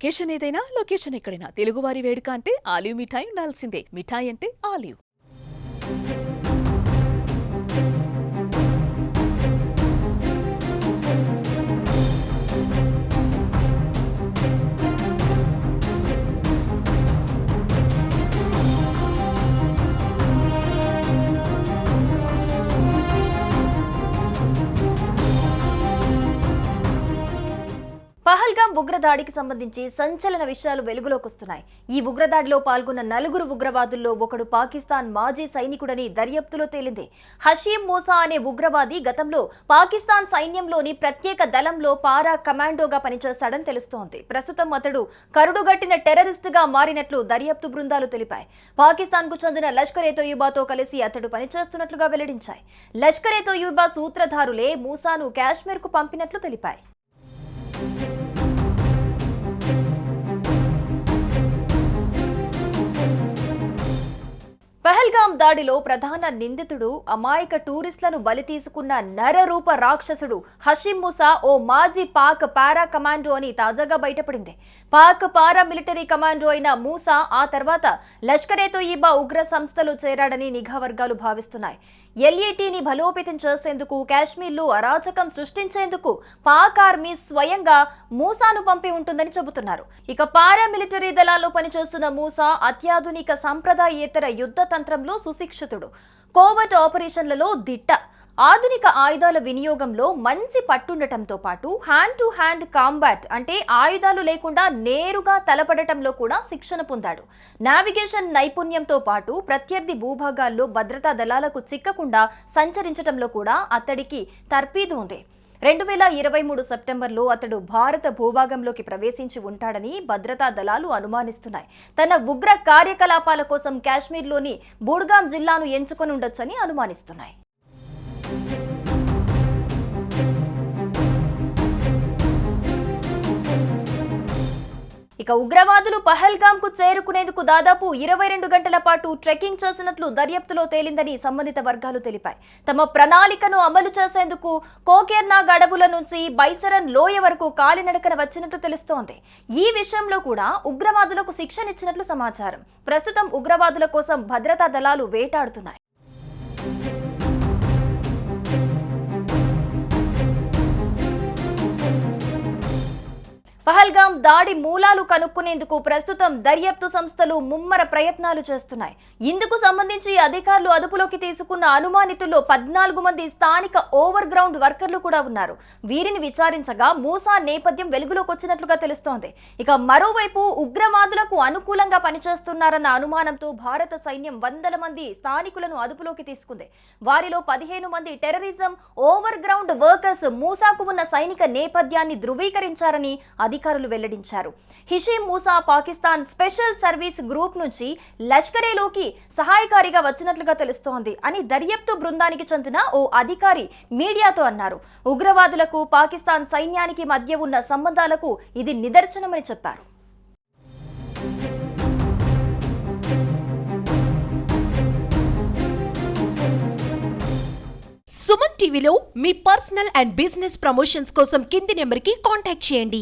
Occasion ఏదైనా location ఎక్కడైనా తెలుగువారి వేడుక అంటే ఆలివ్ మిఠాయి ఉండాల్సిందే. మిఠాయి అంటే ఆలివ్. పహల్గాం ఉగ్రదాడికి సంబంధించి సంచలన విషయాలు వెలుగులోకి వస్తున్నాయి. ఈ ఉగ్రదాడిలో పాల్గొన్న 4 ఉగ్రవాదుల్లో ఒకడు పాకిస్తాన్ మాజీ సైనికుడని దర్యాప్తులో తేలింది. హషీం మూసా అనే ఉగ్రవాది గతంలో పాకిస్తాన్ సైన్యంలోని ప్రత్యేక దళంలో పారా కమాండోగా పనిచేశాడని తెలుస్తోంది. ప్రస్తుతం అతడు కరుడుగట్టిన టెర్రరిస్టుగా మారినట్లు దర్యాప్తు బృందాలు తెలిపాయి. పాకిస్తాన్కు చెందిన లష్కర్-ఏ-తోయిబాతో కలిసి అతడు పనిచేస్తున్నట్లుగా వెల్లడించాయి. లష్కర్-ఏ-తోయిబా సూత్రధారులే మూసాను కాశ్మీర్కు పంపినట్లు తెలిపాయి. పహల్గాం దాడిలో ప్రధాన నిందితుడు అమాయక టూరిస్టులను బలి తీసుకున్న నరరూప రాక్షసుడు హషీం మూసా ఓ మాజీ పాక్ పారా కమాండో అని తాజాగా బయటపడింది. పాక్ పారా మిలిటరీ కమాండో అయిన మూసా ఆ తర్వాత లష్కర్-ఏ-తోయిబా ఉగ్ర సంస్థలో చేరాడని నిఘా వర్గాలు భావిస్తున్నాయి. ఎల్ఏటీని బలోపేతం చేసేందుకు, కాశ్మీర్లో అరాచకం సృష్టించేందుకు పాక్ ఆర్మీ స్వయంగా మూసాను పంపి ఉంటుందని చెబుతున్నారు. ఇక పారామిలిటరీ దళాల్లో పనిచేస్తున్న మూసా అత్యాధునిక సంప్రదాయేతర యుద్ధ తంత్రంలో సుశిక్షితుడు. కోవర్ట్ ఆపరేషన్లలో దిట్ట. ఆధునిక ఆయుధాల వినియోగంలో మంచి పట్టుండటంతో పాటు హ్యాండ్ టు హ్యాండ్ కాంబాట్ అంటే ఆయుధాలు లేకుండా నేరుగా తలపడటంలో కూడా శిక్షణ పొందాడు. నావిగేషన్ నైపుణ్యంతో పాటు ప్రత్యర్థి భూభాగాల్లో భద్రతా దళాలకు చిక్కకుండా సంచరించడంలో కూడా అతడికి తర్ఫీదు ఉంది. 2023 సెప్టెంబర్లో అతడు భారత భూభాగంలోకి ప్రవేశించి ఉంటాడని భద్రతా దళాలు అనుమానిస్తున్నాయి. తన ఉగ్ర కార్యకలాపాల కోసం కాశ్మీర్లోని బుడ్గాం జిల్లాను ఎంచుకొని ఉండొచ్చని అనుమానిస్తున్నాయి. ఇక ఉగ్రవాదులు పహల్గాంకు చేరుకునేందుకు దాదాపు 22 గంటల పాటు ట్రెక్కింగ్ చేసినట్లు దర్యాప్తులో తేలిందని సంబంధిత వర్గాలు తెలిపాయి. తమ ప్రణాళికను అమలు చేసేందుకు కోకేర్నాగ్ అడవుల నుంచి బైసరన్ లోయ వరకు కాలినడకన వచ్చినట్లు తెలుస్తోంది. ఈ విషయంలో కూడా ఉగ్రవాదులకు శిక్షనిచ్చినట్లు సమాచారం. ప్రస్తుతం ఉగ్రవాదుల కోసం భద్రతా దళాలు వేటాడుతున్నాయి. పహల్గాం దాడి మూలాలు కనుక్కునేందుకు ప్రస్తుతం దర్యాప్తు సంస్థలు ముమ్మర ప్రయత్నాలు చేస్తున్నాయి. ఇందుకు సంబంధించి అధికారులు అదుపులోకి తీసుకున్న అనుమానితుల్లో 14 మంది స్థానిక ఓవర్ గ్రౌండ్ వర్కర్లు కూడా ఉన్నారు. వీరిని విచారించగా మూసా నేపథ్యం వెలుగులోకి వచ్చినట్లుగా తెలుస్తోంది. ఇక మరోవైపు ఉగ్రవాదులకు అనుకూలంగా పనిచేస్తున్నారన్న అనుమానంతో భారత సైన్యం వందల మంది స్థానికులను అదుపులోకి తీసుకుంది. వారిలో 15 మంది టెర్రరిజం ఓవర్ గ్రౌండ్ వర్కర్స్ మూసాకు ఉన్న సైనిక నేపథ్యాన్ని ధృవీకరించారని అధికారులు వెల్లడించారు. Hashim Musa Pakistan special service group నుంచి లష్కరేలోకి సహాయకారిగా వచ్చినట్లుగా తెలుస్తోంది అని దర్యాప్తు బృందానికి చెందిన ఓ అధికారి మీడియాతో అన్నారు. ఉగ్రవాదులకు పాకిస్తాన్ సైన్యానికి మధ్య ఉన్న సంబంధాలకు ఇది నిదర్శనమని చెప్పారు. సుమన్ టీవీలో మీ పర్సనల్ అండ్ బిజినెస్ ప్రమోషన్స్ కోసం కింది నెంబర్కి కాంటాక్ట్ చేయండి.